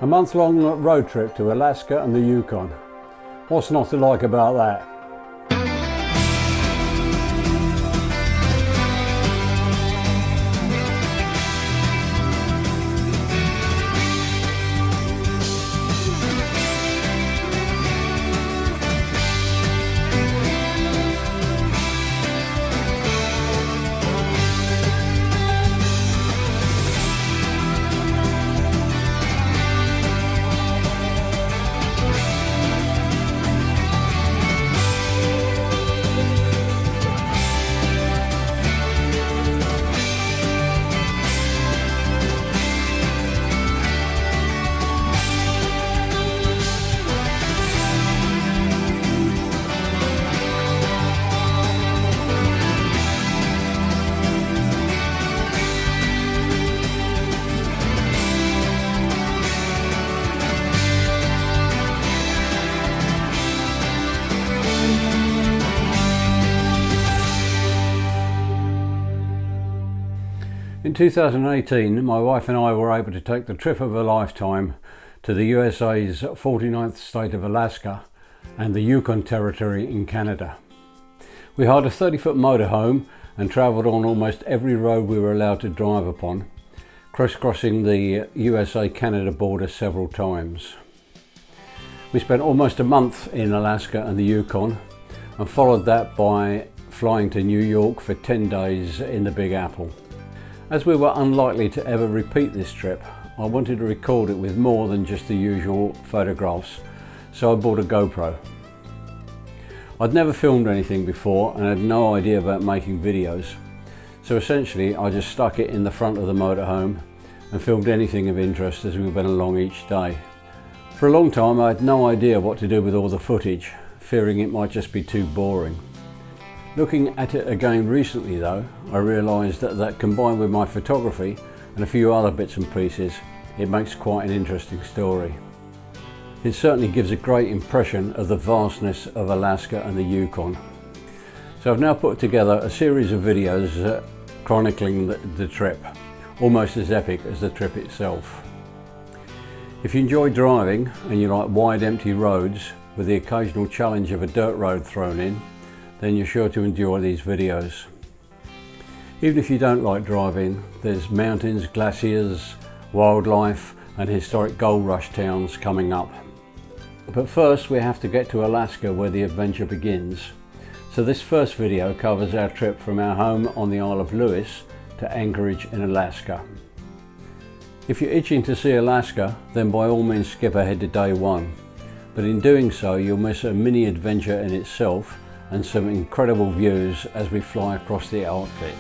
A month-long road trip to Alaska and the Yukon. What's not to like about that? In 2018, my wife and I were able to take the trip of a lifetime to the USA's 49th state of Alaska and the Yukon Territory in Canada. We hired a 30-foot motorhome and travelled on almost every road we were allowed to drive upon, crisscrossing the USA-Canada border several times. We spent almost a month in Alaska and the Yukon and followed that by flying to New York for 10 days in the Big Apple. As we were unlikely to ever repeat this trip, I wanted to record it with more than just the usual photographs, so I bought a GoPro. I'd never filmed anything before and had no idea about making videos, so essentially I just stuck it in the front of the motorhome and filmed anything of interest as we went along each day. For a long time I had no idea what to do with all the footage, fearing it might just be too boring. Looking at it again recently though, I realised that combined with my photography and a few other bits and pieces, it makes quite an interesting story. It certainly gives a great impression of the vastness of Alaska and the Yukon. So I've now put together a series of videos chronicling the trip, almost as epic as the trip itself. If you enjoy driving and you like wide empty roads with the occasional challenge of a dirt road thrown in, then you're sure to enjoy these videos. Even if you don't like driving, there's mountains, glaciers, wildlife and historic gold rush towns coming up. But first we have to get to Alaska where the adventure begins. So this first video covers our trip from our home on the Isle of Lewis to Anchorage in Alaska. If you're itching to see Alaska, then by all means skip ahead to day one. But in doing so you'll miss a mini adventure in itself and some incredible views as we fly across the Arctic.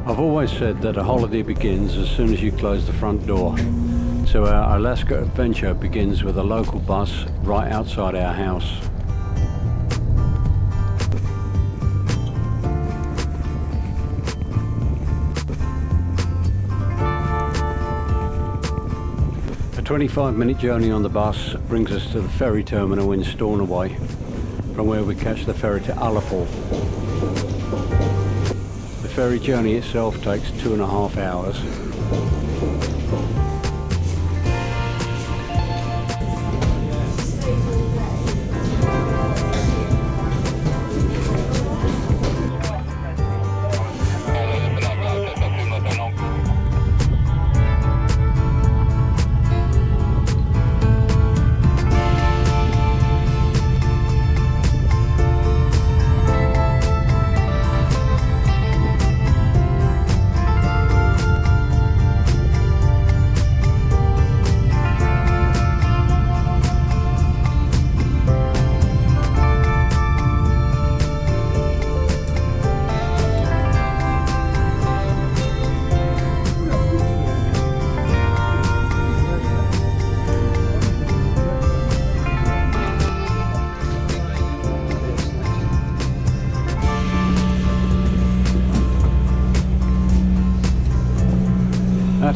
I've always said that a holiday begins as soon as you close the front door. So our Alaska adventure begins with a local bus right outside our house. A 25-minute journey on the bus brings us to the ferry terminal in Stornoway, from where we catch the ferry to Ullapool. The ferry journey itself takes 2.5 hours.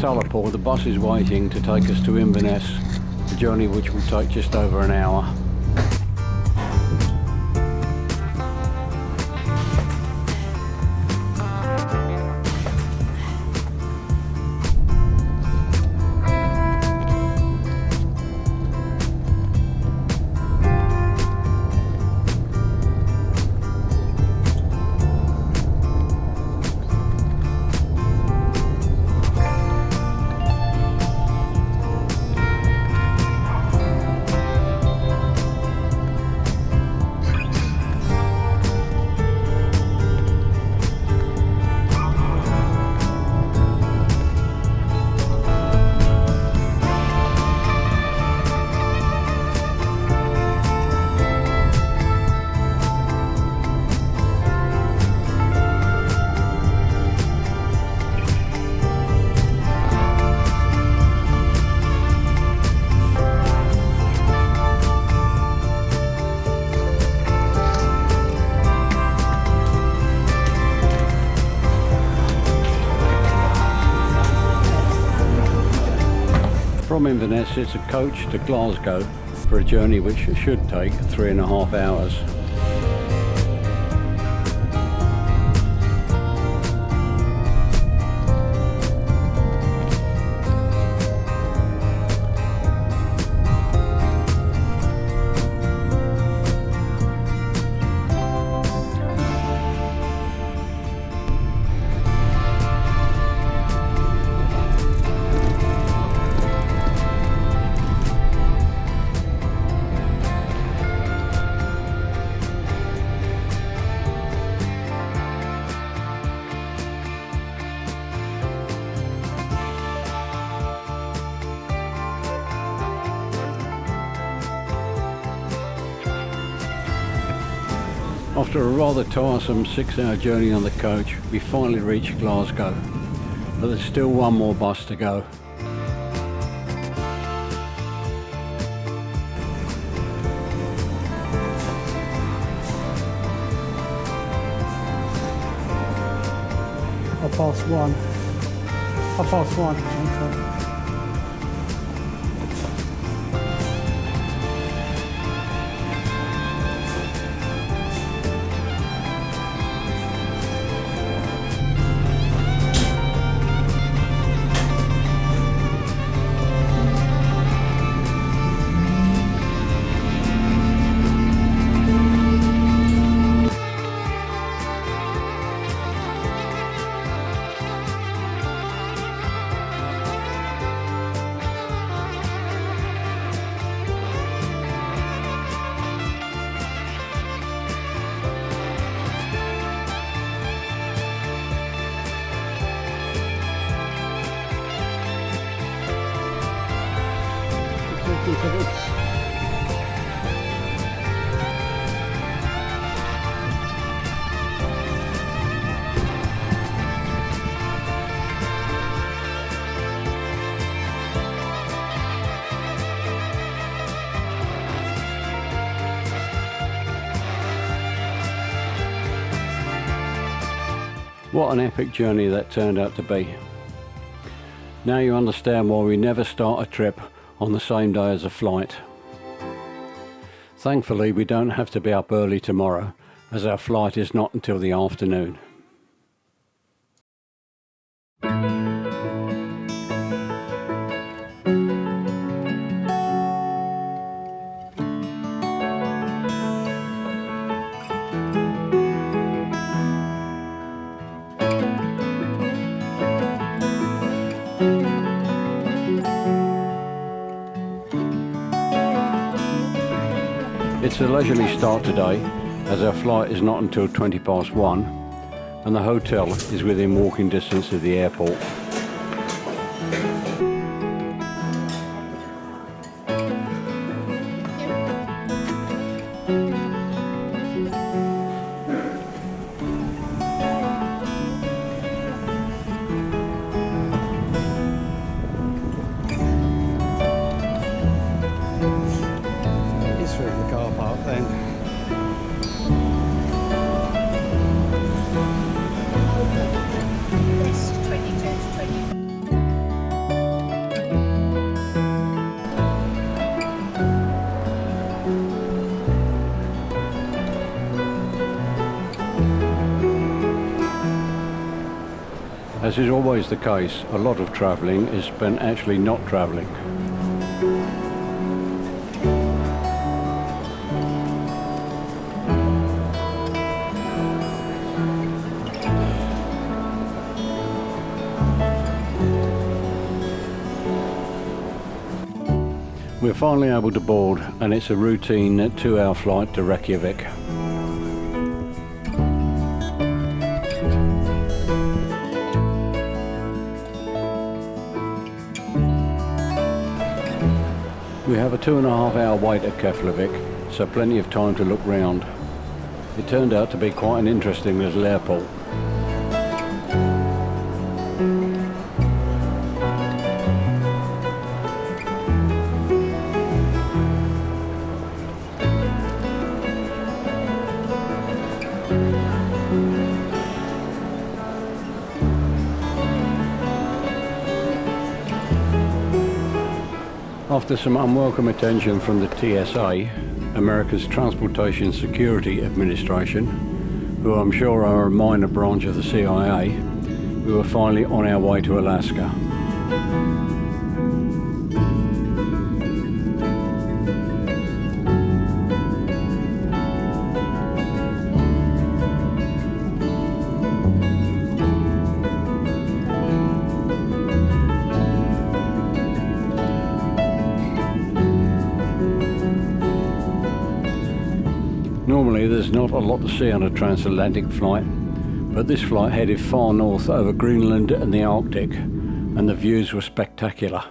Tullapore, the bus is waiting to take us to Inverness, a journey which will take just over an hour. From Inverness it's a coach to Glasgow for a journey which should take 3.5 hours. After a rather tiresome 6-hour journey on the coach, we finally reached Glasgow, but there's still one more bus to go. Half past one. Okay. What an epic journey that turned out to be. Now you understand why we never start a trip on the same day as a flight. Thankfully, we don't have to be up early tomorrow, as our flight is not until the afternoon. It's a leisurely start today, as our flight is not until 1:20 and the hotel is within walking distance of the airport. This 22 to As is always the case, a lot of travelling is spent actually not travelling. We're finally able to board, and it's a routine 2-hour flight to Reykjavik. We have a 2.5-hour wait at Keflavik, so plenty of time to look round. It turned out to be quite an interesting little airport. After some unwelcome attention from the TSA, America's Transportation Security Administration, who I'm sure are a minor branch of the CIA, we were finally on our way to Alaska. Normally there's not a lot to see on a transatlantic flight, but this flight headed far north over Greenland and the Arctic, and the views were spectacular.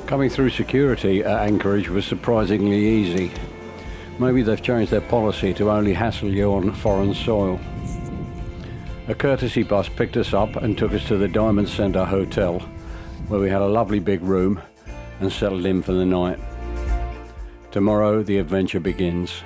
Coming through security at Anchorage was surprisingly easy. Maybe they've changed their policy to only hassle you on foreign soil. A courtesy bus picked us up and took us to the Diamond Centre Hotel, where we had a lovely big room and settled in for the night. Tomorrow the adventure begins.